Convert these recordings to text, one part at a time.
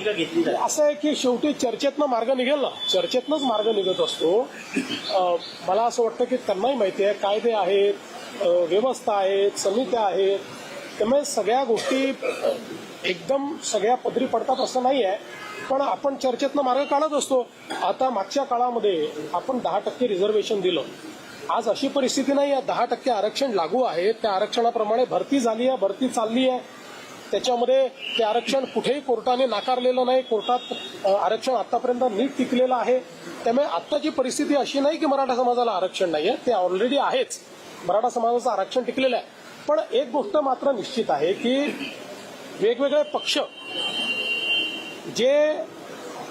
भूमिका घेतली जाते? असं आहे की शेवटी चर्चेतनं मार्ग निघेल ना, चर्चेतनंच मार्ग निघत असतो. मला असं वाटतं की त्यांनाही माहिती आहे कायदे आहेत, व्यवस्था आहेत, समित्या आहेत, त्यामुळे सगळ्या गोष्टी एकदम सगळ्या पदरी पडतात असं नाही आहे. पण आपण चर्चेतनं मार्ग काढत असतो. आता मागच्या काळामध्ये आपण 10% रिझर्वेशन दिलं. आज अशी परिस्थिती नाही आहे. 10% आरक्षण लागू आहे. त्या आरक्षणाप्रमाणे भरती झाली आहे, भरती चालली आहे. त्याच्यामध्ये ते आरक्षण कुठेही कोर्टाने नाकारलेलं नाही. कोर्टात आरक्षण आतापर्यंत नीट टिकलेलं आहे. त्यामुळे आत्ताची परिस्थिती अशी नाही की मराठा समाजाला आरक्षण नाही आहे, ते ऑलरेडी आहेच. मराठा समाजाचं आरक्षण टिकलेलं आहे. पण एक गोष्ट मात्र निश्चित आहे की वेगवेगळे पक्ष जे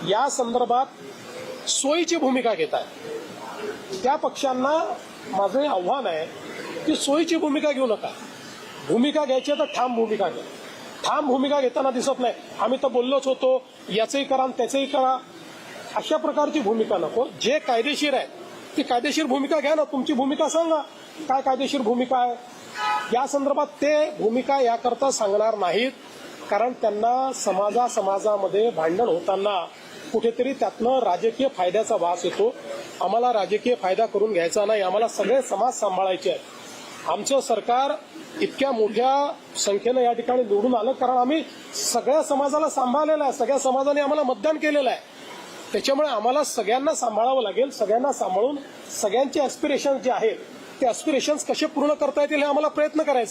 या संदर्भात सोयीची भूमिका घेत आहेत, त्या पक्षांना माझं आव्हान आहे की सोयीची भूमिका घेऊ नका. भूमिका घ्यायची तर ठाम भूमिका घ्या. ठाम भूमिका घेताना दिसत नाही. आम्ही तर बोललोच होतो, याचंही करा आणि त्याचंही करा, अशा प्रकारची भूमिका नको. जे कायदेशीर आहे ती कायदेशीर भूमिका घ्या ना. तुमची भूमिका सांगा, काय कायदेशीर भूमिका आहे. या संदर्भात ते भूमिका याकरता सांगणार नाहीत, कारण त्यांना समाजामध्ये भांडण होताना कुठेतरी त्यातनं राजकीय फायद्याचा वास येतो. आम्हाला राजकीय फायदा करून घ्यायचा नाही. आम्हाला सगळे समाज सांभाळायचे आहेत. आमचं सरकार इतक्या मोठ्या संख्येनं या ठिकाणी निवडून आलं कारण आम्ही सगळ्या समाजाला सांभाळलेलं आहे. सगळ्या समाजाने आम्हाला मतदान केलेलं आहे. त्याच्यामुळे आम्हाला सगळ्यांना सांभाळावं लागेल. सगळ्यांना सांभाळून सगळ्यांचे ॲस्पिरेशन्स जे आहेत ते ॲस्पिरेशन्स कसे पूर्ण करता येतील हे आम्हाला प्रयत्न करायचा आहे.